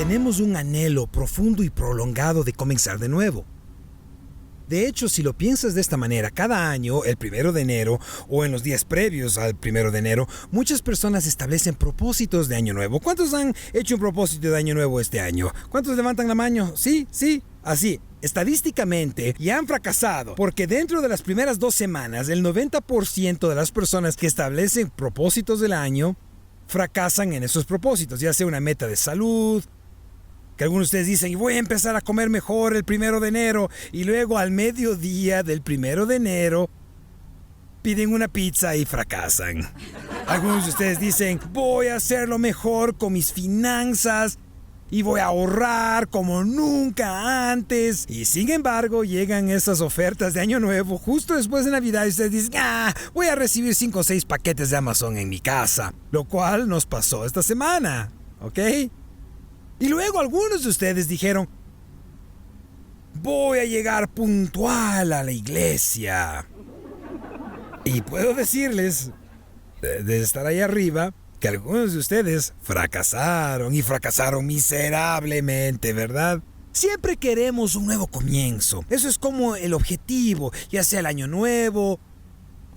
tenemos un anhelo profundo y prolongado de comenzar de nuevo. De hecho, si lo piensas de esta manera, cada año, el 1 de enero o en los días previos al 1 de enero, muchas personas establecen propósitos de año nuevo. ¿Cuántos han hecho un propósito de año nuevo este año? ¿Cuántos levantan la mano? Sí. Así, estadísticamente, ya han fracasado, porque dentro de las primeras 2 semanas, el 90% de las personas que establecen propósitos del año fracasan en esos propósitos, ya sea una meta de salud, que algunos de ustedes dicen, voy a empezar a comer mejor el 1 de enero, y luego al mediodía del 1 de enero piden una pizza y fracasan. Algunos de ustedes dicen, voy a hacerlo mejor con mis finanzas y voy a ahorrar como nunca antes. Y sin embargo, llegan esas ofertas de Año Nuevo justo después de Navidad y ustedes dicen, voy a recibir 5 o 6 paquetes de Amazon en mi casa, lo cual nos pasó esta semana, ¿ok? Y luego algunos de ustedes dijeron, voy a llegar puntual a la iglesia. Y puedo decirles, de estar ahí arriba, que algunos de ustedes fracasaron y fracasaron miserablemente, ¿verdad? Siempre queremos un nuevo comienzo. Eso es como el objetivo, ya sea el año nuevo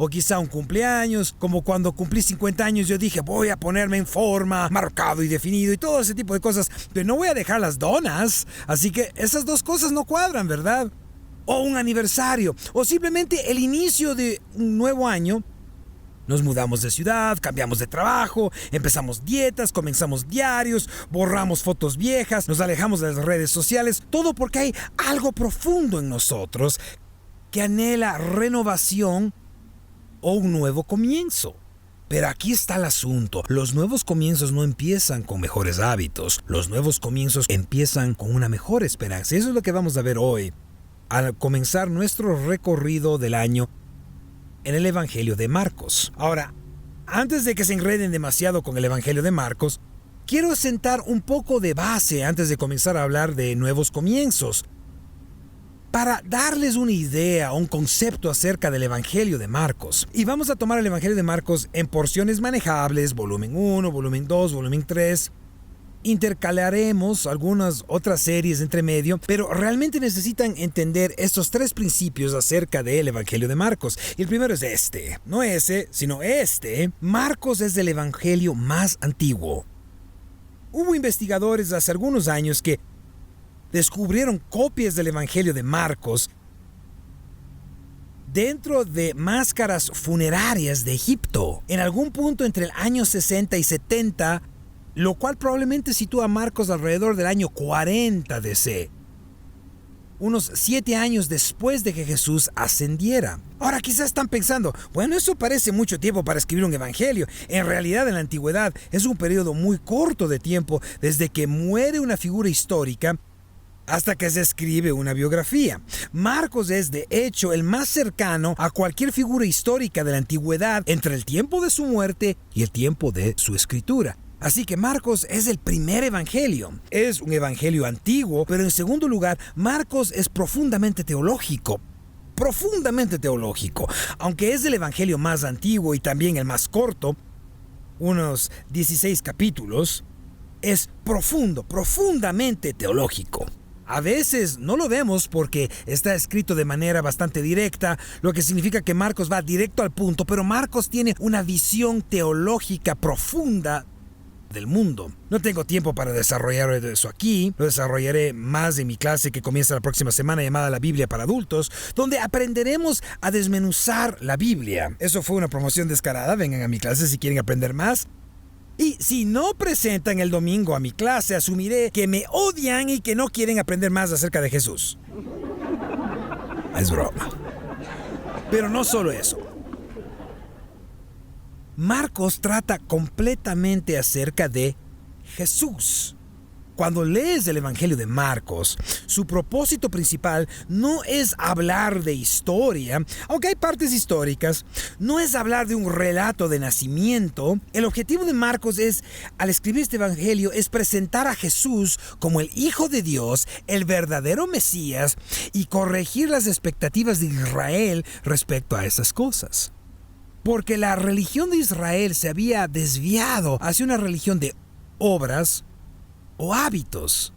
o quizá un cumpleaños, como cuando cumplí 50 años yo dije voy a ponerme en forma, marcado y definido y todo ese tipo de cosas, pero no voy a dejar las donas, así que esas dos cosas no cuadran, ¿verdad? O un aniversario, o simplemente el inicio de un nuevo año. Nos mudamos de ciudad, cambiamos de trabajo, empezamos dietas, comenzamos diarios, borramos fotos viejas, nos alejamos de las redes sociales, todo porque hay algo profundo en nosotros que anhela renovación o un nuevo comienzo. Pero aquí está el asunto. Los nuevos comienzos no empiezan con mejores hábitos. Los nuevos comienzos empiezan con una mejor esperanza. Eso es lo que vamos a ver hoy, al comenzar nuestro recorrido del año en el Evangelio de Marcos. Ahora, antes de que se enreden demasiado con el Evangelio de Marcos, quiero sentar un poco de base antes de comenzar a hablar de nuevos comienzos, para darles una idea, un concepto acerca del Evangelio de Marcos. Y vamos a tomar el Evangelio de Marcos en porciones manejables, volumen 1, volumen 2, volumen 3. Intercalaremos algunas otras series entre medio, pero realmente necesitan entender estos 3 principios acerca del Evangelio de Marcos. Y el primero es este, no ese, sino este. Marcos es el Evangelio más antiguo. Hubo investigadores hace algunos años que descubrieron copias del Evangelio de Marcos dentro de máscaras funerarias de Egipto, en algún punto entre el año 60 y 70, lo cual probablemente sitúa a Marcos alrededor del año 40 DC, unos 7 años después de que Jesús ascendiera. Ahora quizás están pensando, bueno, eso parece mucho tiempo para escribir un evangelio. En realidad, en la antigüedad es un periodo muy corto de tiempo desde que muere una figura histórica hasta que se escribe una biografía. Marcos es, de hecho, el más cercano a cualquier figura histórica de la antigüedad entre el tiempo de su muerte y el tiempo de su escritura. Así que Marcos es el primer evangelio. Es un evangelio antiguo, pero en segundo lugar, Marcos es profundamente teológico. Profundamente teológico. Aunque es el evangelio más antiguo y también el más corto, unos 16 capítulos, es profundamente teológico. A veces no lo vemos porque está escrito de manera bastante directa, lo que significa que Marcos va directo al punto, pero Marcos tiene una visión teológica profunda del mundo. No tengo tiempo para desarrollar eso aquí, lo desarrollaré más en mi clase que comienza la próxima semana llamada La Biblia para Adultos, donde aprenderemos a desmenuzar la Biblia. Eso fue una promoción descarada, vengan a mi clase si quieren aprender más. Y si no presentan el domingo a mi clase, asumiré que me odian y que no quieren aprender más acerca de Jesús. Es broma. Pero no solo eso. Marcos trata completamente acerca de Jesús. Cuando lees el Evangelio de Marcos, su propósito principal no es hablar de historia, aunque hay partes históricas, no es hablar de un relato de nacimiento. El objetivo de Marcos es, al escribir este Evangelio, es presentar a Jesús como el Hijo de Dios, el verdadero Mesías, y corregir las expectativas de Israel respecto a esas cosas. Porque la religión de Israel se había desviado hacia una religión de obras, o hábitos.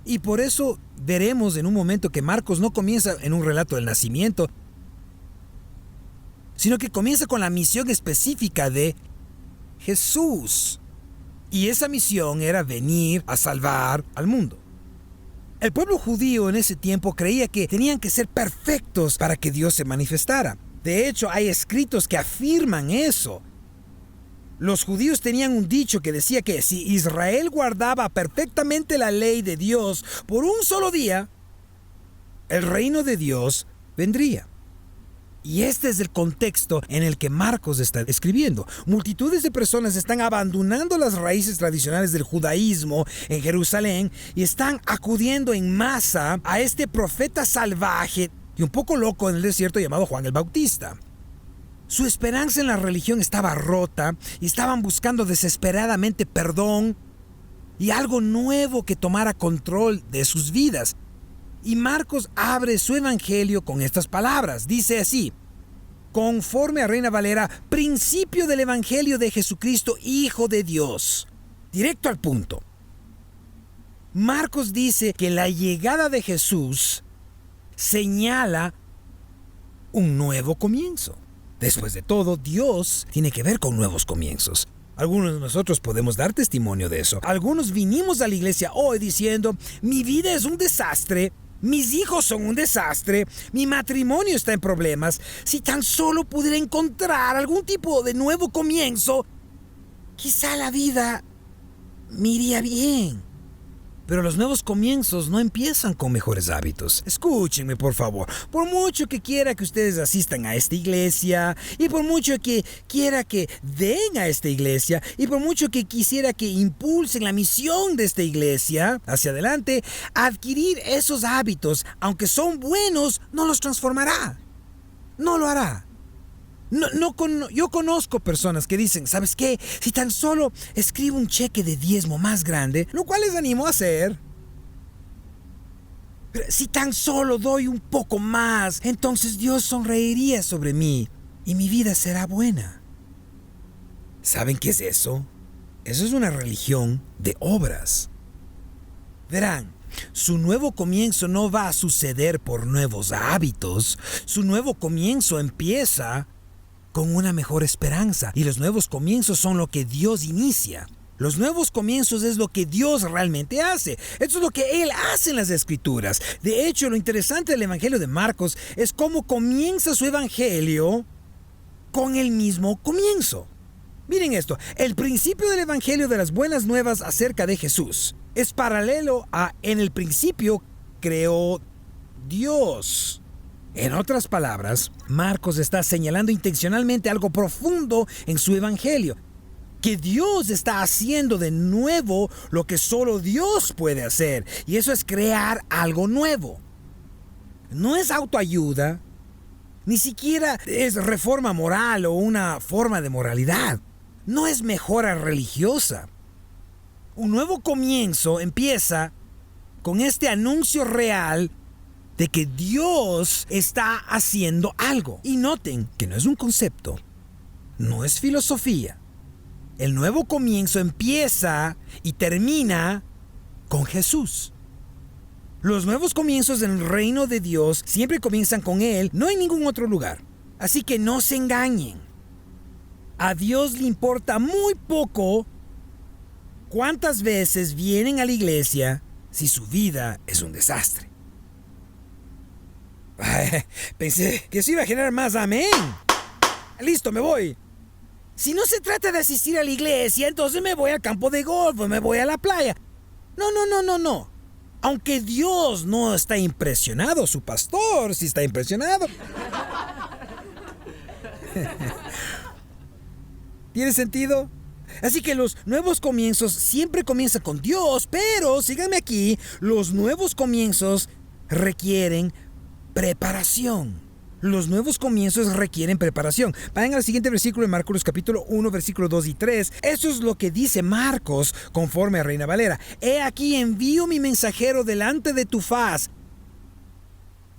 Y por eso veremos en un momento que Marcos no comienza en un relato del nacimiento, sino que comienza con la misión específica de Jesús. Y esa misión era venir a salvar al mundo. El pueblo judío en ese tiempo creía que tenían que ser perfectos para que Dios se manifestara. De hecho, hay escritos que afirman eso. Los judíos tenían un dicho que decía que si Israel guardaba perfectamente la ley de Dios por un solo día, el reino de Dios vendría. Y este es el contexto en el que Marcos está escribiendo. Multitudes de personas están abandonando las raíces tradicionales del judaísmo en Jerusalén y están acudiendo en masa a este profeta salvaje y un poco loco en el desierto llamado Juan el Bautista. Su esperanza en la religión estaba rota y estaban buscando desesperadamente perdón y algo nuevo que tomara control de sus vidas. Y Marcos abre su evangelio con estas palabras. Dice así, conforme a Reina Valera, principio del evangelio de Jesucristo, Hijo de Dios. Directo al punto. Marcos dice que la llegada de Jesús señala un nuevo comienzo. Después de todo, Dios tiene que ver con nuevos comienzos. Algunos de nosotros podemos dar testimonio de eso. Algunos vinimos a la iglesia hoy diciendo, mi vida es un desastre, mis hijos son un desastre, mi matrimonio está en problemas. Si tan solo pudiera encontrar algún tipo de nuevo comienzo, quizá la vida me iría bien. Pero los nuevos comienzos no empiezan con mejores hábitos. Escúchenme, por favor. Por mucho que quiera que ustedes asistan a esta iglesia, y por mucho que quiera que den a esta iglesia, y por mucho que quisiera que impulsen la misión de esta iglesia hacia adelante, adquirir esos hábitos, aunque son buenos, no los transformará. No lo hará. Yo conozco personas que dicen, ¿sabes qué? Si tan solo escribo un cheque de diezmo más grande, lo cual les animo a hacer. Pero si tan solo doy un poco más, entonces Dios sonreiría sobre mí y mi vida será buena. ¿Saben qué es eso? Eso es una religión de obras. Verán, su nuevo comienzo no va a suceder por nuevos hábitos. Su nuevo comienzo empieza con una mejor esperanza. Y los nuevos comienzos son lo que Dios inicia. Los nuevos comienzos es lo que Dios realmente hace. Esto es lo que Él hace en las Escrituras. De hecho, lo interesante del Evangelio de Marcos es cómo comienza su Evangelio con el mismo comienzo. Miren esto, el principio del Evangelio de las buenas nuevas acerca de Jesús es paralelo a en el principio creó Dios. En otras palabras, Marcos está señalando intencionalmente algo profundo en su evangelio, que Dios está haciendo de nuevo lo que solo Dios puede hacer, y eso es crear algo nuevo. No es autoayuda, ni siquiera es reforma moral o una forma de moralidad, no es mejora religiosa. Un nuevo comienzo empieza con este anuncio real de que Dios está haciendo algo. Y noten que no es un concepto, no es filosofía. El nuevo comienzo empieza y termina con Jesús. Los nuevos comienzos en el reino de Dios siempre comienzan con Él, no en ningún otro lugar. Así que no se engañen. A Dios le importa muy poco cuántas veces vienen a la iglesia si su vida es un desastre. Pensé que eso iba a generar más amén. Listo, me voy. Si no se trata de asistir a la iglesia, entonces me voy al campo de golf, me voy a la playa. No. Aunque Dios no está impresionado, su pastor sí está impresionado. ¿Tiene sentido? Así que los nuevos comienzos siempre comienzan con Dios, pero síganme aquí, los nuevos comienzos requieren preparación. Los nuevos comienzos requieren preparación. Vayan al siguiente versículo de Marcos capítulo 1, versículos 2 y 3. Eso es lo que dice Marcos conforme a Reina Valera. He aquí envío mi mensajero delante de tu faz.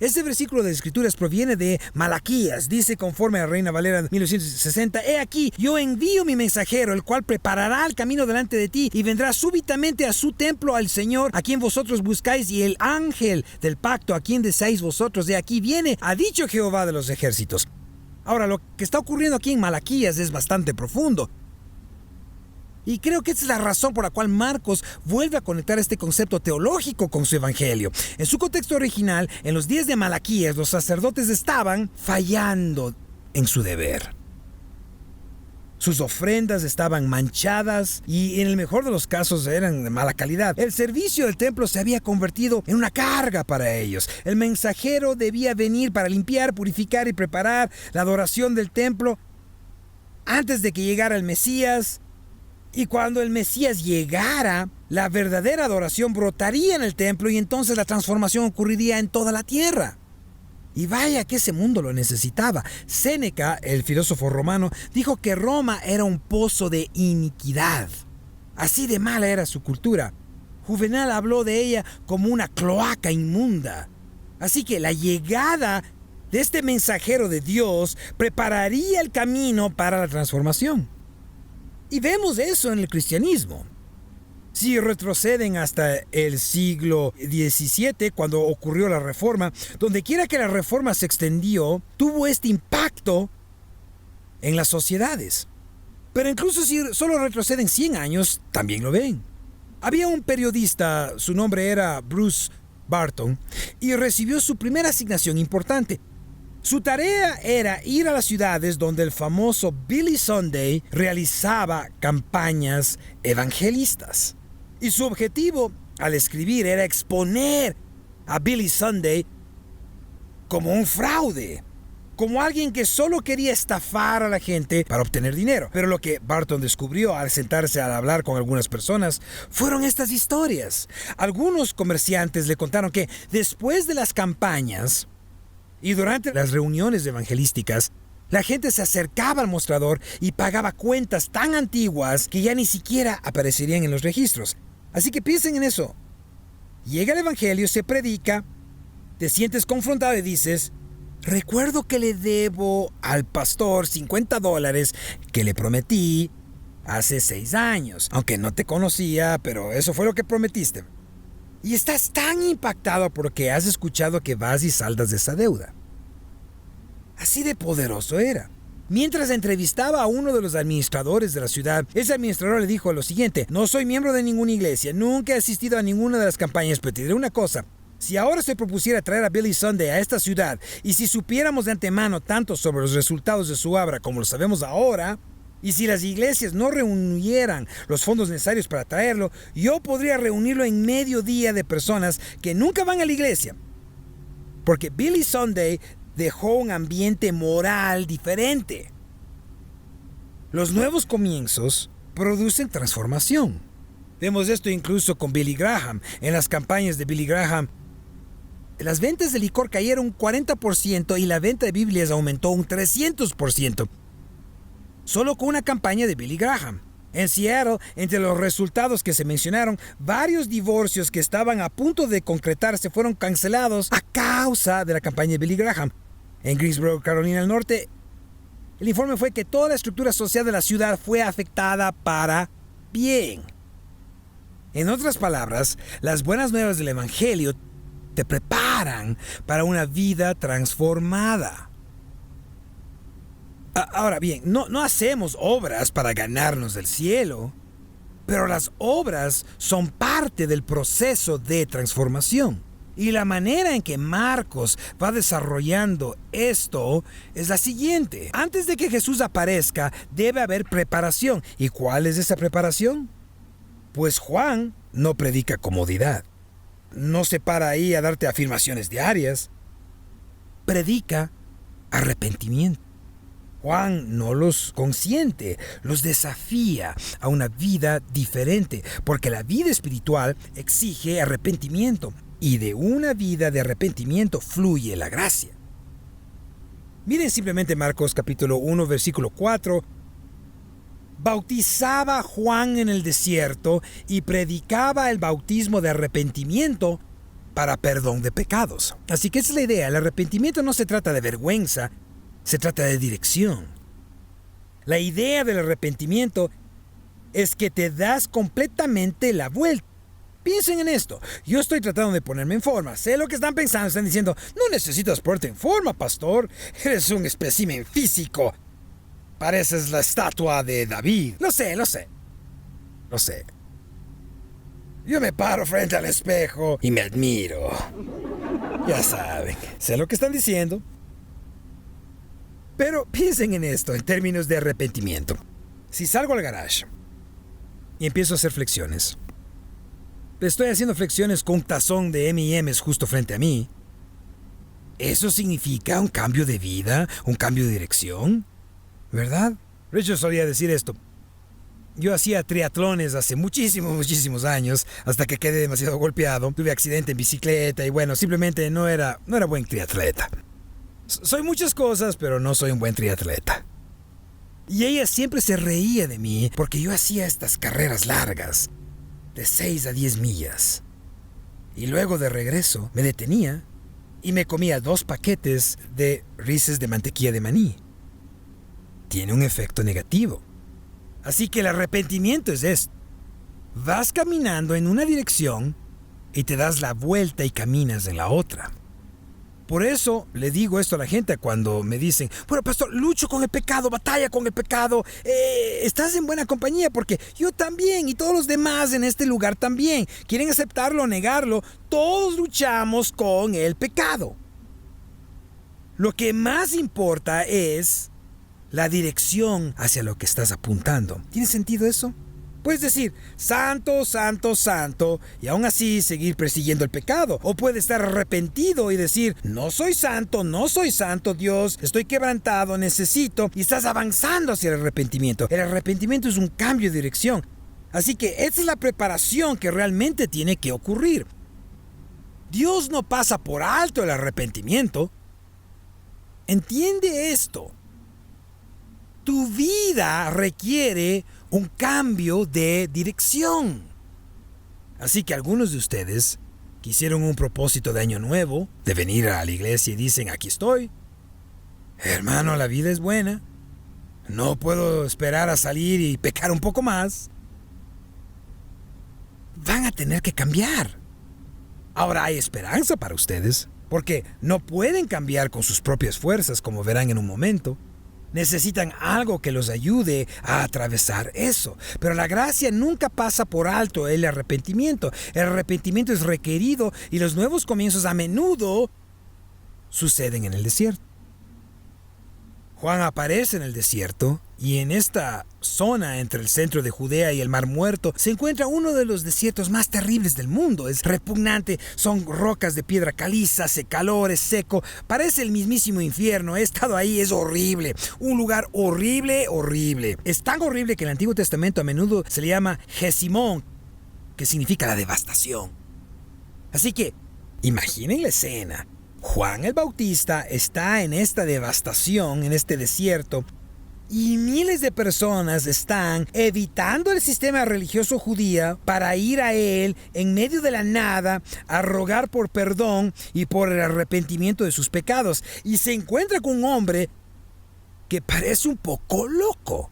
Este versículo de Escrituras proviene de Malaquías. Dice conforme a Reina Valera 1960, «He aquí, yo envío mi mensajero, el cual preparará el camino delante de ti, y vendrá súbitamente a su templo al Señor, a quien vosotros buscáis, y el ángel del pacto, a quien deseáis vosotros, de aquí viene, ha dicho Jehová de los ejércitos». Ahora, lo que está ocurriendo aquí en Malaquías es bastante profundo. Y creo que esa es la razón por la cual Marcos vuelve a conectar este concepto teológico con su evangelio. En su contexto original, en los días de Malaquías, los sacerdotes estaban fallando en su deber. Sus ofrendas estaban manchadas y en el mejor de los casos eran de mala calidad. El servicio del templo se había convertido en una carga para ellos. El mensajero debía venir para limpiar, purificar y preparar la adoración del templo antes de que llegara el Mesías. Y cuando el Mesías llegara, la verdadera adoración brotaría en el templo y entonces la transformación ocurriría en toda la tierra. Y vaya que ese mundo lo necesitaba. Séneca, el filósofo romano, dijo que Roma era un pozo de iniquidad. Así de mala era su cultura. Juvenal habló de ella como una cloaca inmunda. Así que la llegada de este mensajero de Dios prepararía el camino para la transformación. Y vemos eso en el cristianismo. Si retroceden hasta el siglo XVII, cuando ocurrió la Reforma, donde quiera que la Reforma se extendió, tuvo este impacto en las sociedades. Pero incluso si solo retroceden 100 años, también lo ven. Había un periodista, su nombre era Bruce Barton, y recibió su primera asignación importante. Su tarea era ir a las ciudades donde el famoso Billy Sunday realizaba campañas evangelistas. Y su objetivo al escribir era exponer a Billy Sunday como un fraude, como alguien que solo quería estafar a la gente para obtener dinero. Pero lo que Barton descubrió al sentarse a hablar con algunas personas fueron estas historias. Algunos comerciantes le contaron que después de las campañas y durante las reuniones evangelísticas, la gente se acercaba al mostrador y pagaba cuentas tan antiguas que ya ni siquiera aparecerían en los registros. Así que piensen en eso. Llega el evangelio, se predica, te sientes confrontado y dices, recuerdo que le debo al pastor $50 que le prometí hace 6 años. Aunque no te conocía, pero eso fue lo que prometiste. Y estás tan impactado porque has escuchado que vas y saldas de esa deuda. Así de poderoso era. Mientras entrevistaba a uno de los administradores de la ciudad, ese administrador le dijo lo siguiente: no soy miembro de ninguna iglesia, nunca he asistido a ninguna de las campañas, pero te diré una cosa. Si ahora se propusiera traer a Billy Sunday a esta ciudad, y si supiéramos de antemano tanto sobre los resultados de su obra como lo sabemos ahora, y si las iglesias no reunieran los fondos necesarios para traerlo, yo podría reunirlo en medio día de personas que nunca van a la iglesia. Porque Billy Sunday dejó un ambiente moral diferente. Los nuevos comienzos producen transformación. Vemos esto incluso con Billy Graham. En las campañas de Billy Graham, las ventas de licor cayeron un 40% y la venta de Biblias aumentó un 300%. Solo con una campaña de Billy Graham. En Seattle, entre los resultados que se mencionaron, varios divorcios que estaban a punto de concretarse fueron cancelados a causa de la campaña de Billy Graham. En Greensboro, Carolina del Norte, el informe fue que toda la estructura social de la ciudad fue afectada para bien. En otras palabras, las buenas nuevas del Evangelio te preparan para una vida transformada. Ahora bien, no hacemos obras para ganarnos del cielo, pero las obras son parte del proceso de transformación. Y la manera en que Marcos va desarrollando esto es la siguiente. Antes de que Jesús aparezca, debe haber preparación. ¿Y cuál es esa preparación? Pues Juan no predica comodidad. No se para ahí a darte afirmaciones diarias. Predica arrepentimiento. Juan no los consiente, los desafía a una vida diferente, porque la vida espiritual exige arrepentimiento, y de una vida de arrepentimiento fluye la gracia. Miren simplemente Marcos capítulo 1, versículo 4. Bautizaba Juan en el desierto y predicaba el bautismo de arrepentimiento para perdón de pecados. Así que esa es la idea. El arrepentimiento no se trata de vergüenza, se trata de dirección. La idea del arrepentimiento es que te das completamente la vuelta. Piensen en esto. Yo estoy tratando de ponerme en forma. Sé lo que están pensando. Están diciendo, no necesitas ponerte en forma, pastor. Eres un espécimen físico. Pareces la estatua de David. Lo sé. Yo me paro frente al espejo y me admiro. Ya saben, sé lo que están diciendo. Pero piensen en esto en términos de arrepentimiento. Si salgo al garage y empiezo a hacer flexiones, estoy haciendo flexiones con un tazón de M&M's justo frente a mí. ¿Eso significa un cambio de vida? ¿Un cambio de dirección? ¿Verdad? Richard solía decir esto. Yo hacía triatlones hace muchísimos años, hasta que quedé demasiado golpeado. Tuve accidente en bicicleta y bueno, simplemente no era buen triatleta. Soy muchas cosas, pero no soy un buen triatleta. Y ella siempre se reía de mí porque yo hacía estas carreras largas, de 6 a 10 millas. Y luego de regreso me detenía y me comía 2 paquetes de Reese's de mantequilla de maní. Tiene un efecto negativo. Así que el arrepentimiento es esto. Vas caminando en una dirección y te das la vuelta y caminas en la otra. Por eso le digo esto a la gente cuando me dicen, bueno, pastor, lucho con el pecado, batalla con el pecado. Estás en buena compañía porque yo también y todos los demás en este lugar también. Quieren aceptarlo o negarlo. Todos luchamos con el pecado. Lo que más importa es la dirección hacia lo que estás apuntando. ¿Tiene sentido eso? Puedes decir, santo, santo, santo, y aún así seguir persiguiendo el pecado. O puedes estar arrepentido y decir, no soy santo, Dios, estoy quebrantado, necesito, y estás avanzando hacia el arrepentimiento. El arrepentimiento es un cambio de dirección. Así que esa es la preparación que realmente tiene que ocurrir. Dios no pasa por alto el arrepentimiento. Entiende esto. Tu vida requiere un cambio de dirección. Así que algunos de ustedes que hicieron un propósito de año nuevo, de venir a la iglesia y dicen, aquí estoy. Hermano, la vida es buena. No puedo esperar a salir y pecar un poco más. Van a tener que cambiar. Ahora hay esperanza para ustedes, porque no pueden cambiar con sus propias fuerzas, como verán en un momento. Necesitan algo que los ayude a atravesar eso. Pero la gracia nunca pasa por alto el arrepentimiento. El arrepentimiento es requerido y los nuevos comienzos a menudo suceden en el desierto. Juan aparece en el desierto y en esta zona entre el centro de Judea y el Mar Muerto se encuentra uno de los desiertos más terribles del mundo. Es repugnante, son rocas de piedra caliza, hace calor, es seco, parece el mismísimo infierno. He estado ahí, es horrible, un lugar horrible. Es tan horrible que en el Antiguo Testamento a menudo se le llama Gesimón, que significa la devastación. Así que, imaginen la escena. Juan el Bautista está en esta devastación, en este desierto, y miles de personas están evitando el sistema religioso judío para ir a él en medio de la nada a rogar por perdón y por el arrepentimiento de sus pecados. Y se encuentra con un hombre que parece un poco loco.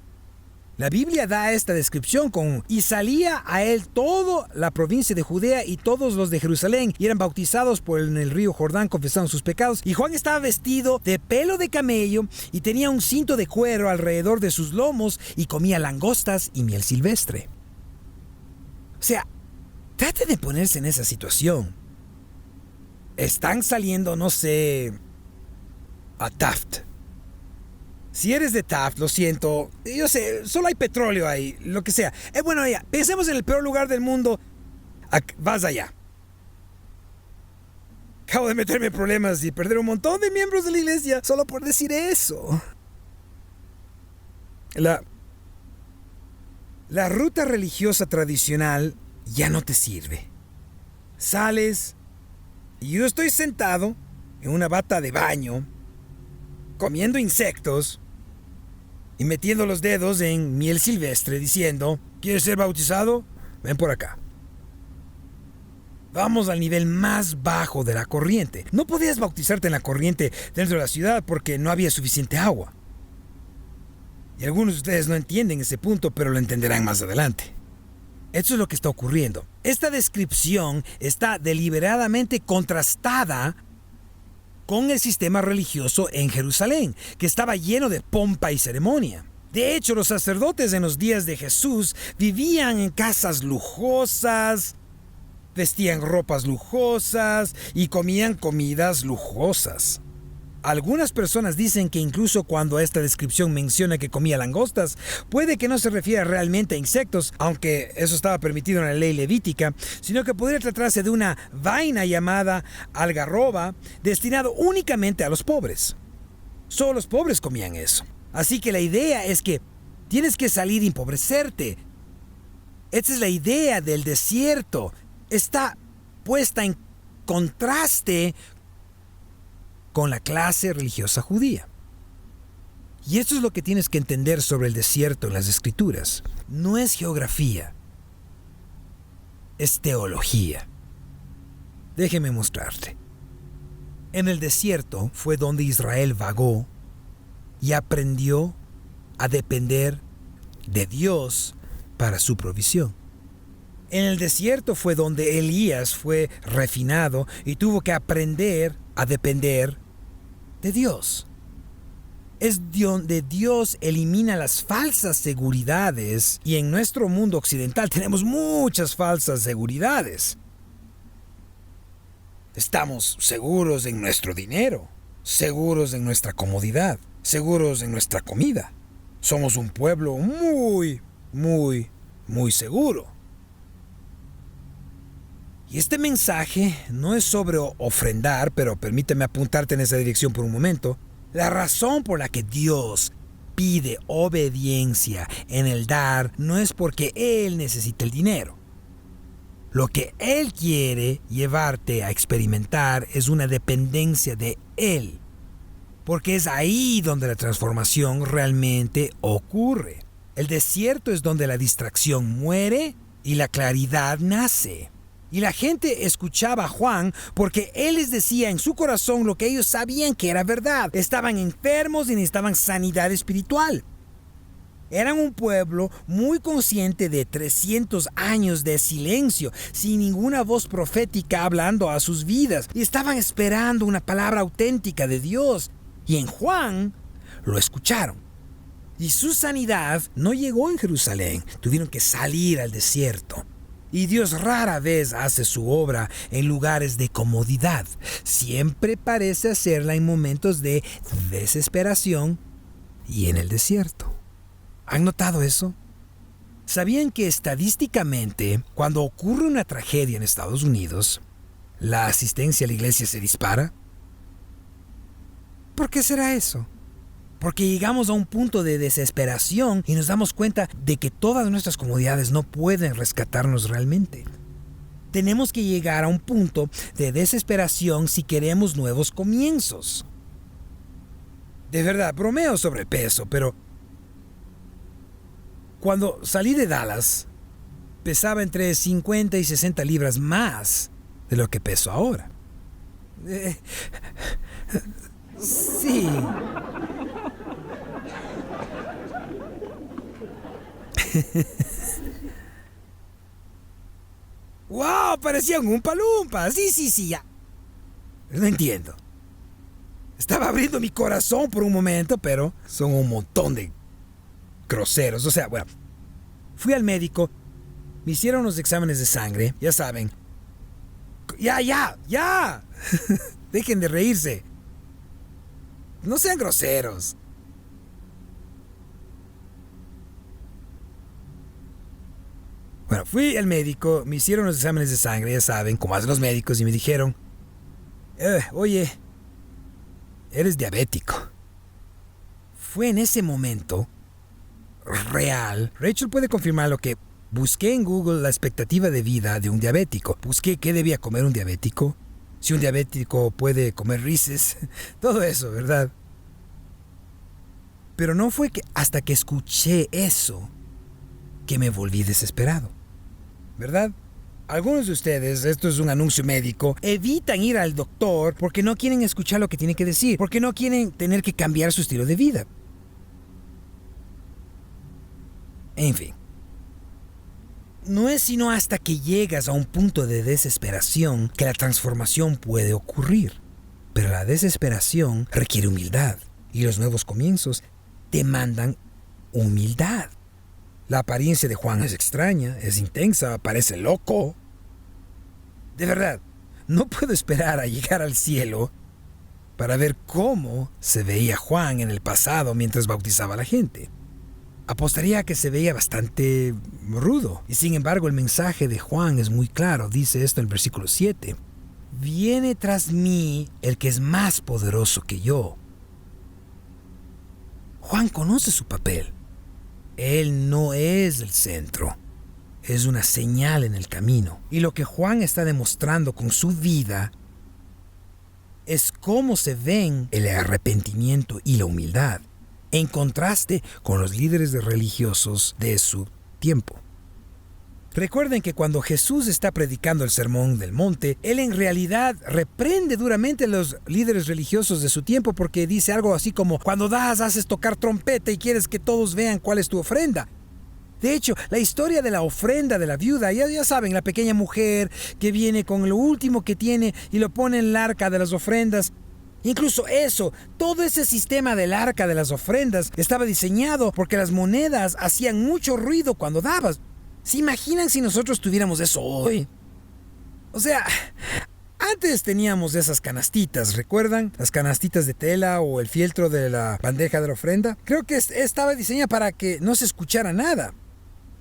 La Biblia da esta descripción y salía a él toda la provincia de Judea y todos los de Jerusalén y eran bautizados en el río Jordán confesando sus pecados. Y Juan estaba vestido de pelo de camello y tenía un cinto de cuero alrededor de sus lomos y comía langostas y miel silvestre. O sea, trate de ponerse en esa situación. Están saliendo, no sé, a Taft. Si eres de Taft, lo siento, yo sé, solo hay petróleo ahí, lo que sea. Bueno, ya, pensemos en el peor lugar del mundo. Vas allá. Acabo de meterme en problemas y perder un montón de miembros de la iglesia solo por decir eso. La ruta religiosa tradicional ya no te sirve. Sales y yo estoy sentado en una bata de baño, comiendo insectos y metiendo los dedos en miel silvestre diciendo, ¿quieres ser bautizado? Ven por acá. Vamos al nivel más bajo de la corriente. No podías bautizarte en la corriente dentro de la ciudad porque no había suficiente agua. Y algunos de ustedes no entienden ese punto, pero lo entenderán más adelante. Esto es lo que está ocurriendo. Esta descripción está deliberadamente contrastada con el sistema religioso en Jerusalén, que estaba lleno de pompa y ceremonia. De hecho, los sacerdotes en los días de Jesús vivían en casas lujosas, vestían ropas lujosas y comían comidas lujosas. Algunas personas dicen que incluso cuando esta descripción menciona que comía langostas, puede que no se refiera realmente a insectos, aunque eso estaba permitido en la ley levítica, sino que podría tratarse de una vaina llamada algarroba, destinado únicamente a los pobres. Solo los pobres comían eso. Así que la idea es que tienes que salir y empobrecerte. Esta es la idea del desierto. Está puesta en contraste con la clase religiosa judía. Y esto es lo que tienes que entender sobre el desierto en las Escrituras. No es geografía, es teología. Déjeme mostrarte. En el desierto fue donde Israel vagó y aprendió a depender de Dios para su provisión. En el desierto fue donde Elías fue refinado y tuvo que aprender a depender de Dios. Es donde Dios elimina las falsas seguridades, y en nuestro mundo occidental tenemos muchas falsas seguridades. Estamos seguros en nuestro dinero, seguros en nuestra comodidad, seguros en nuestra comida. Somos un pueblo muy seguro. Y este mensaje no es sobre ofrendar, pero permíteme apuntarte en esa dirección por un momento. La razón por la que Dios pide obediencia en el dar no es porque Él necesita el dinero. Lo que Él quiere llevarte a experimentar es una dependencia de Él, porque es ahí donde la transformación realmente ocurre. El desierto es donde la distracción muere y la claridad nace. Y la gente escuchaba a Juan porque él les decía en su corazón lo que ellos sabían que era verdad. Estaban enfermos y necesitaban sanidad espiritual. Eran un pueblo muy consciente de 300 años de silencio, sin ninguna voz profética hablando a sus vidas. Y estaban esperando una palabra auténtica de Dios. Y en Juan lo escucharon. Y su sanidad no llegó en Jerusalén. Tuvieron que salir al desierto. Y Dios rara vez hace su obra en lugares de comodidad. Siempre parece hacerla en momentos de desesperación y en el desierto. ¿Han notado eso? ¿Sabían que estadísticamente, cuando ocurre una tragedia en Estados Unidos, la asistencia a la iglesia se dispara? ¿Por qué será eso? Porque llegamos a un punto de desesperación y nos damos cuenta de que todas nuestras comodidades no pueden rescatarnos realmente. Tenemos que llegar a un punto de desesperación si queremos nuevos comienzos. De verdad, bromeo sobre el peso, pero cuando salí de Dallas, pesaba entre 50 y 60 libras más de lo que peso ahora. Sí. ¡Wow! Parecían un palumpa. Sí, ya. No entiendo. Estaba abriendo mi corazón por un momento, pero son un montón de groseros. O sea, bueno, fui al médico, me hicieron unos exámenes de sangre, ya saben. ¡Ya! Dejen de reírse. No sean groseros. Bueno, fui al médico, me hicieron los exámenes de sangre, ya saben, como hacen los médicos, y me dijeron, oye, eres diabético. Fue en ese momento real. Rachel puede confirmar lo que busqué en Google: la expectativa de vida de un diabético. Busqué qué debía comer un diabético, si un diabético puede comer Reese's, todo eso, ¿verdad? Pero no fue que hasta que escuché eso que me volví desesperado, ¿verdad? Algunos de ustedes, esto es un anuncio médico, evitan ir al doctor porque no quieren escuchar lo que tiene que decir, porque no quieren tener que cambiar su estilo de vida. En fin. No es sino hasta que llegas a un punto de desesperación que la transformación puede ocurrir. Pero la desesperación requiere humildad y los nuevos comienzos demandan humildad. La apariencia de Juan es extraña, es intensa, parece loco. De verdad, no puedo esperar a llegar al cielo para ver cómo se veía Juan en el pasado mientras bautizaba a la gente. Apostaría a que se veía bastante rudo. Y sin embargo, el mensaje de Juan es muy claro. Dice esto en el versículo 7. Viene tras mí el que es más poderoso que yo. Juan conoce su papel. Él no es el centro. Es una señal en el camino. Y lo que Juan está demostrando con su vida es cómo se ven el arrepentimiento y la humildad, en contraste con los líderes religiosos de su tiempo. Recuerden que cuando Jesús está predicando el Sermón del Monte, Él en realidad reprende duramente a los líderes religiosos de su tiempo porque dice algo así como, cuando das, haces tocar trompeta y quieres que todos vean cuál es tu ofrenda. De hecho, la historia de la ofrenda de la viuda, ya saben, la pequeña mujer que viene con lo último que tiene y lo pone en el arca de las ofrendas. Incluso eso, todo ese sistema del arca de las ofrendas estaba diseñado porque las monedas hacían mucho ruido cuando dabas. ¿Se imaginan si nosotros tuviéramos eso hoy? O sea, antes teníamos esas canastitas, ¿recuerdan? Las canastitas de tela o el fieltro de la bandeja de la ofrenda. Creo que estaba diseñada para que no se escuchara nada.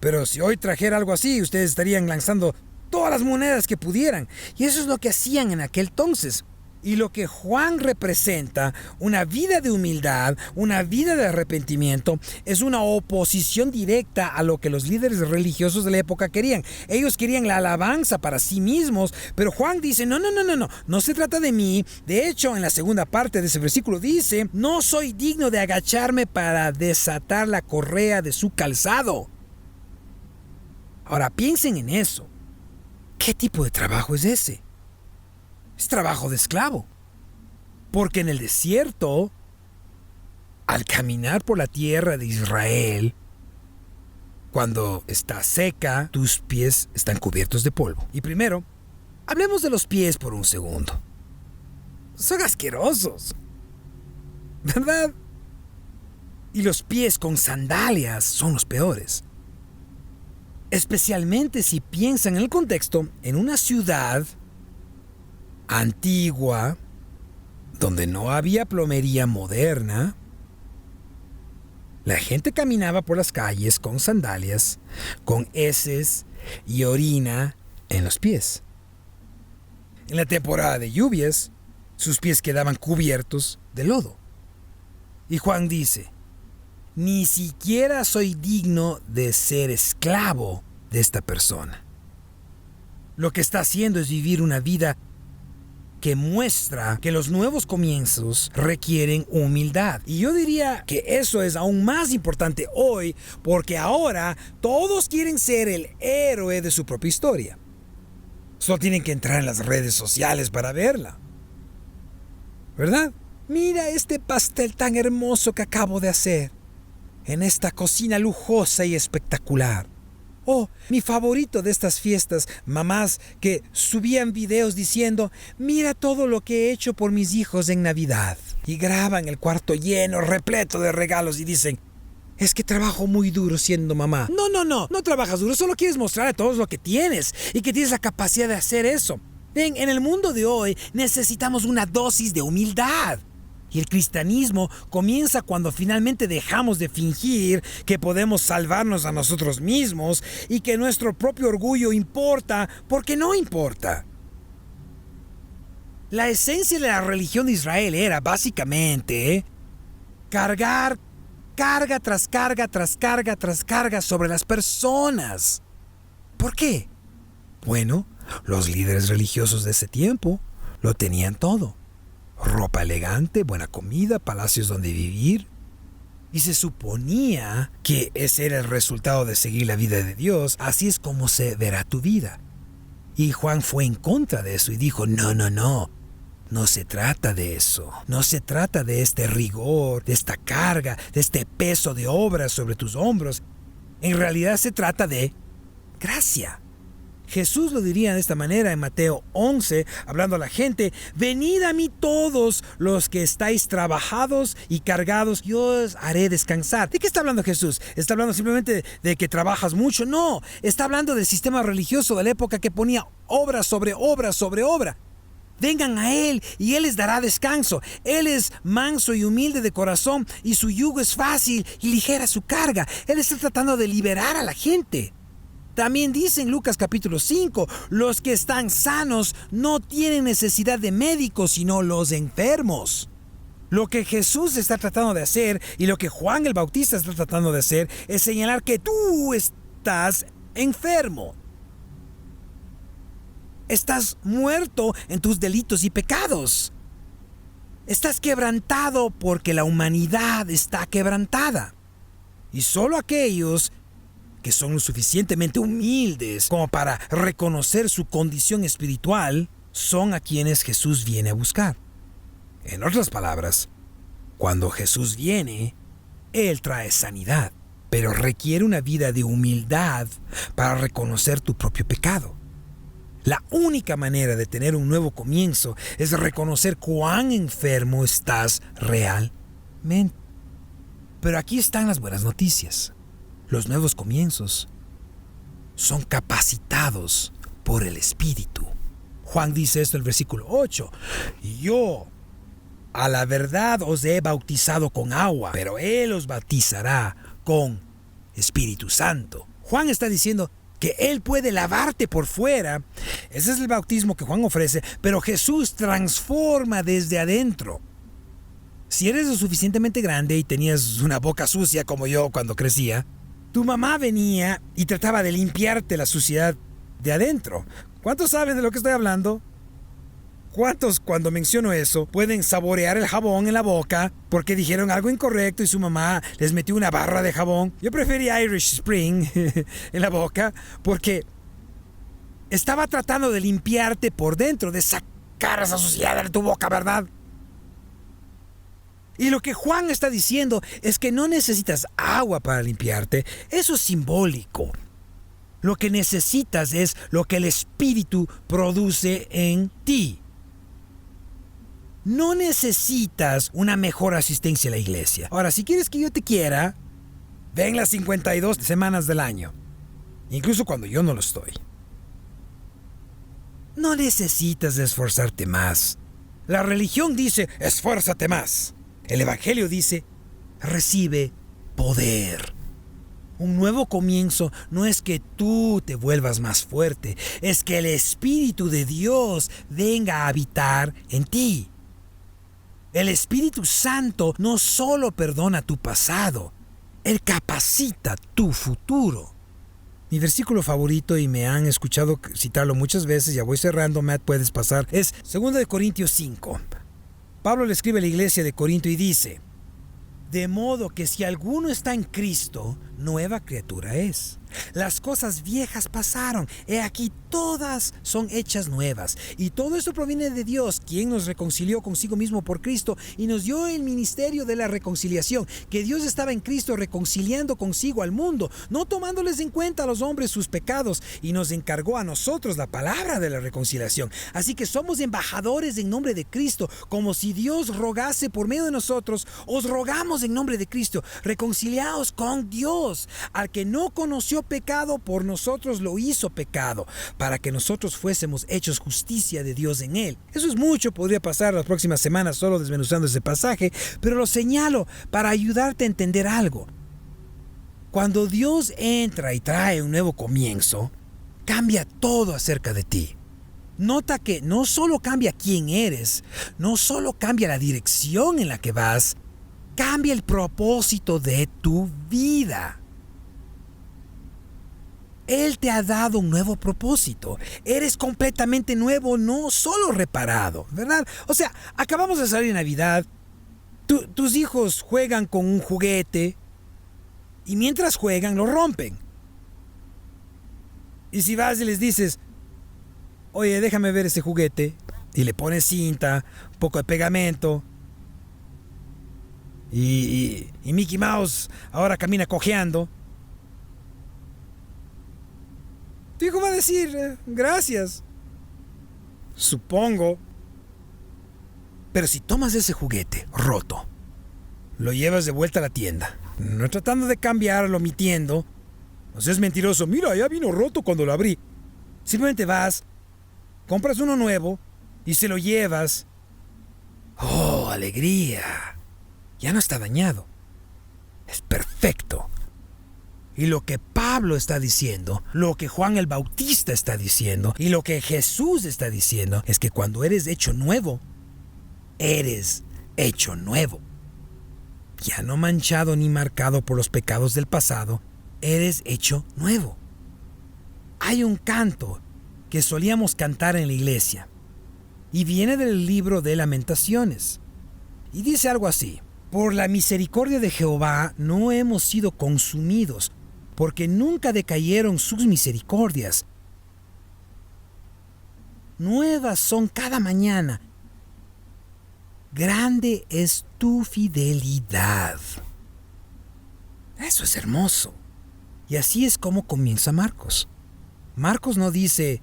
Pero si hoy trajera algo así, ustedes estarían lanzando todas las monedas que pudieran. Y eso es lo que hacían en aquel entonces. Y lo que Juan representa, una vida de humildad, una vida de arrepentimiento, es una oposición directa a lo que los líderes religiosos de la época querían. Ellos querían la alabanza para sí mismos, pero Juan dice, no se trata de mí. De hecho, en la segunda parte de ese versículo dice, no soy digno de agacharme para desatar la correa de su calzado. Ahora piensen en eso. ¿Qué tipo de trabajo es ese? Es trabajo de esclavo. Porque en el desierto, al caminar por la tierra de Israel, cuando está seca, tus pies están cubiertos de polvo. Y primero, hablemos de los pies por un segundo. Son asquerosos, ¿verdad? Y los pies con sandalias son los peores. Especialmente si piensan en el contexto, en una ciudad antigua, donde no había plomería moderna, la gente caminaba por las calles con sandalias, con heces y orina en los pies. En la temporada de lluvias, sus pies quedaban cubiertos de lodo. Y Juan dice, ni siquiera soy digno de ser esclavo de esta persona. Lo que está haciendo es vivir una vida que muestra que los nuevos comienzos requieren humildad. Y yo diría que eso es aún más importante hoy, porque ahora todos quieren ser el héroe de su propia historia. Solo tienen que entrar en las redes sociales para verla, ¿verdad? Mira este pastel tan hermoso que acabo de hacer en esta cocina lujosa y espectacular. Oh, mi favorito de estas fiestas, mamás que subían videos diciendo, mira todo lo que he hecho por mis hijos en Navidad. Y graban el cuarto lleno, repleto de regalos y dicen, es que trabajo muy duro siendo mamá. No trabajas duro, solo quieres mostrar a todos lo que tienes y que tienes la capacidad de hacer eso. Ven, en el mundo de hoy necesitamos una dosis de humildad. Y el cristianismo comienza cuando finalmente dejamos de fingir que podemos salvarnos a nosotros mismos y que nuestro propio orgullo importa porque no importa. La esencia de la religión de Israel era básicamente cargar carga tras carga tras carga tras carga sobre las personas. ¿Por qué? Bueno, los líderes religiosos de ese tiempo lo tenían todo. Ropa elegante, buena comida, palacios donde vivir. Y se suponía que ese era el resultado de seguir la vida de Dios. Así es como se verá tu vida. Y Juan fue en contra de eso y dijo, no. No se trata de eso. No se trata de este rigor, de esta carga, de este peso de obras sobre tus hombros. En realidad se trata de gracia. Jesús lo diría de esta manera en Mateo 11, hablando a la gente, venid a mí todos los que estáis trabajados y cargados, yo os haré descansar. ¿De qué está hablando Jesús? ¿Está hablando simplemente de que trabajas mucho? No, está hablando del sistema religioso de la época que ponía obra sobre obra sobre obra. Vengan a Él y Él les dará descanso. Él es manso y humilde de corazón y su yugo es fácil y ligera su carga. Él está tratando de liberar a la gente. También dice en Lucas capítulo 5, los que están sanos no tienen necesidad de médicos, sino los enfermos. Lo que Jesús está tratando de hacer y lo que Juan el Bautista está tratando de hacer es señalar que tú estás enfermo. Estás muerto en tus delitos y pecados. Estás quebrantado porque la humanidad está quebrantada. Y solo aquellos que son lo suficientemente humildes como para reconocer su condición espiritual son a quienes Jesús viene a buscar. En otras palabras, cuando Jesús viene, Él trae sanidad, pero requiere una vida de humildad para reconocer tu propio pecado. La única manera de tener un nuevo comienzo es reconocer cuán enfermo estás realmente. Pero aquí están las buenas noticias. Los nuevos comienzos son capacitados por el Espíritu. Juan dice esto en el versículo 8. Yo, a la verdad, os he bautizado con agua, pero Él os bautizará con Espíritu Santo. Juan está diciendo que Él puede lavarte por fuera. Ese es el bautismo que Juan ofrece, pero Jesús transforma desde adentro. Si eres lo suficientemente grande y tenías una boca sucia como yo cuando crecía, tu mamá venía y trataba de limpiarte la suciedad de adentro. ¿Cuántos saben de lo que estoy hablando? ¿Cuántos, cuando menciono eso, pueden saborear el jabón en la boca porque dijeron algo incorrecto y su mamá les metió una barra de jabón? Yo prefería Irish Spring en la boca porque estaba tratando de limpiarte por dentro, de sacar esa suciedad de tu boca, ¿verdad? Y lo que Juan está diciendo es que no necesitas agua para limpiarte. Eso es simbólico. Lo que necesitas es lo que el Espíritu produce en ti. No necesitas una mejor asistencia a la iglesia. Ahora, si quieres que yo te quiera, ven las 52 semanas del año. Incluso cuando yo no lo estoy. No necesitas esforzarte más. La religión dice, esfuérzate más. El Evangelio dice, recibe poder. Un nuevo comienzo no es que tú te vuelvas más fuerte, es que el Espíritu de Dios venga a habitar en ti. El Espíritu Santo no solo perdona tu pasado, Él capacita tu futuro. Mi versículo favorito, y me han escuchado citarlo muchas veces, ya voy cerrando, Matt, puedes pasar, es 2 Corintios 5. Pablo le escribe a la iglesia de Corinto y dice, de modo que si alguno está en Cristo, nueva criatura es. Las cosas viejas pasaron, he aquí todas son hechas nuevas. Y todo esto proviene de Dios, quien nos reconcilió consigo mismo por Cristo y nos dio el ministerio de la reconciliación, que Dios estaba en Cristo reconciliando consigo al mundo, no tomándoles en cuenta a los hombres sus pecados, y nos encargó a nosotros la palabra de la reconciliación. Así que somos embajadores en nombre de Cristo, como si Dios rogase por medio de nosotros. Os rogamos en nombre de Cristo, reconciliaos con Dios. Al que no conoció pecado, por nosotros lo hizo pecado, para que nosotros fuésemos hechos justicia de Dios en él. Eso es mucho, podría pasar las próximas semanas solo desmenuzando ese pasaje, pero lo señalo para ayudarte a entender algo. Cuando Dios entra y trae un nuevo comienzo, cambia todo acerca de ti. Nota que no solo cambia quién eres, no solo cambia la dirección en la que vas, cambia el propósito de tu vida. Él te ha dado un nuevo propósito. Eres completamente nuevo, no solo reparado, ¿verdad? O sea, acabamos de salir de Navidad. Tus hijos juegan con un juguete y mientras juegan lo rompen. Y si vas y les dices, oye, déjame ver ese juguete. Y le pones cinta, un poco de pegamento. Y Mickey Mouse ahora camina cojeando. Tu hijo va a decir, gracias. Supongo. Pero si tomas ese juguete roto, lo llevas de vuelta a la tienda, no tratando de cambiarlo, omitiendo, no seas mentiroso, mira, ya vino roto cuando lo abrí. Simplemente vas, compras uno nuevo y se lo llevas. ¡Oh, alegría! Ya no está dañado. Es perfecto. Y lo que Pablo está diciendo, lo que Juan el Bautista está diciendo, y lo que Jesús está diciendo, es que cuando eres hecho nuevo, eres hecho nuevo. Ya no manchado ni marcado por los pecados del pasado, eres hecho nuevo. Hay un canto que solíamos cantar en la iglesia, y viene del libro de Lamentaciones, y dice algo así: por la misericordia de Jehová no hemos sido consumidos, porque nunca decayeron sus misericordias. Nuevas son cada mañana. Grande es tu fidelidad. Eso es hermoso. Y así es como comienza Marcos. Marcos no dice,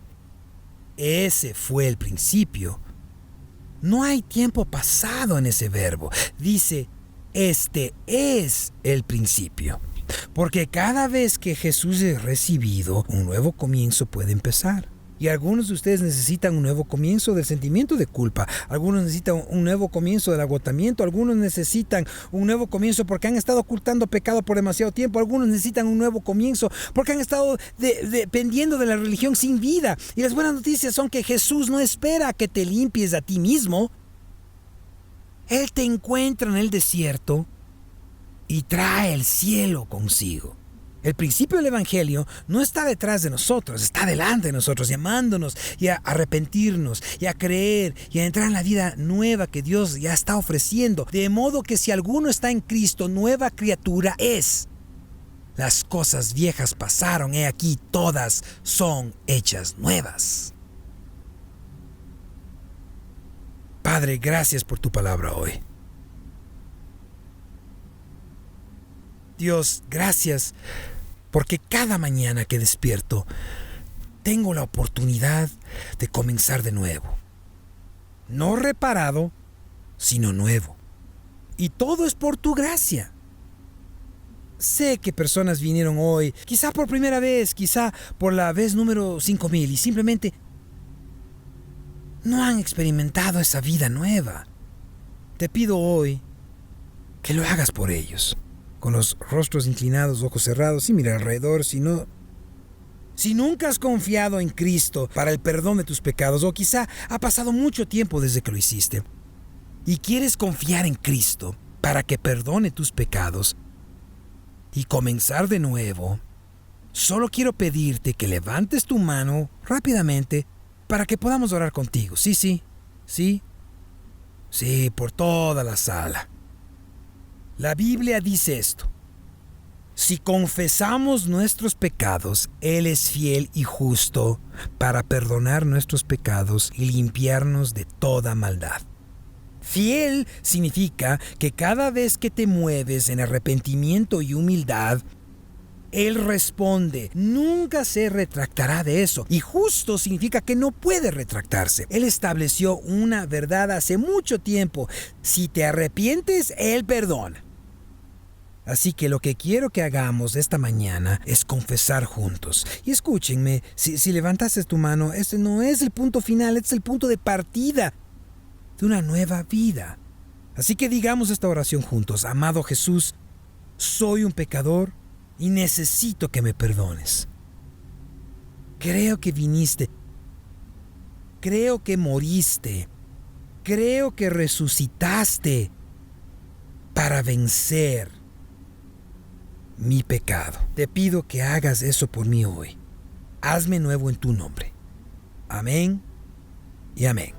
ese fue el principio. No hay tiempo pasado en ese verbo. Dice, este es el principio. Porque cada vez que Jesús es recibido, un nuevo comienzo puede empezar. Y algunos de ustedes necesitan un nuevo comienzo del sentimiento de culpa. Algunos necesitan un nuevo comienzo del agotamiento. Algunos necesitan un nuevo comienzo porque han estado ocultando pecado por demasiado tiempo. Algunos necesitan un nuevo comienzo porque han estado dependiendo de la religión sin vida. Y las buenas noticias son que Jesús no espera a que te limpies a ti mismo. Él te encuentra en el desierto y trae el cielo consigo. El principio del Evangelio no está detrás de nosotros, está delante de nosotros, llamándonos y a arrepentirnos y a creer y a entrar en la vida nueva que Dios ya está ofreciendo. De modo que si alguno está en Cristo, nueva criatura es. Las cosas viejas pasaron, he aquí, todas son hechas nuevas. Padre, gracias por tu palabra hoy. Dios, gracias porque cada mañana que despierto tengo la oportunidad de comenzar de nuevo. No reparado, sino nuevo. Y todo es por tu gracia. Sé que personas vinieron hoy, quizá por primera vez, quizá por la vez número 5000, y simplemente no han experimentado esa vida nueva. Te pido hoy que lo hagas por ellos. Con los rostros inclinados, ojos cerrados, sin mirar alrededor, si nunca has confiado en Cristo para el perdón de tus pecados, o quizá ha pasado mucho tiempo desde que lo hiciste, y quieres confiar en Cristo para que perdone tus pecados y comenzar de nuevo, solo quiero pedirte que levantes tu mano rápidamente para que podamos orar contigo. Sí, por toda la sala. La Biblia dice esto: si confesamos nuestros pecados, Él es fiel y justo para perdonar nuestros pecados y limpiarnos de toda maldad. Fiel significa que cada vez que te mueves en arrepentimiento y humildad, Él responde, nunca se retractará de eso. Y justo significa que no puede retractarse. Él estableció una verdad hace mucho tiempo: si te arrepientes, Él perdona. Así que lo que quiero que hagamos esta mañana es confesar juntos. Y escúchenme, si levantaste tu mano, este no es el punto final, este es el punto de partida de una nueva vida. Así que digamos esta oración juntos. Amado Jesús, soy un pecador y necesito que me perdones. Creo que viniste. Creo que moriste. Creo que resucitaste para vencer mi pecado. Te pido que hagas eso por mí hoy. Hazme nuevo en tu nombre. Amén y amén.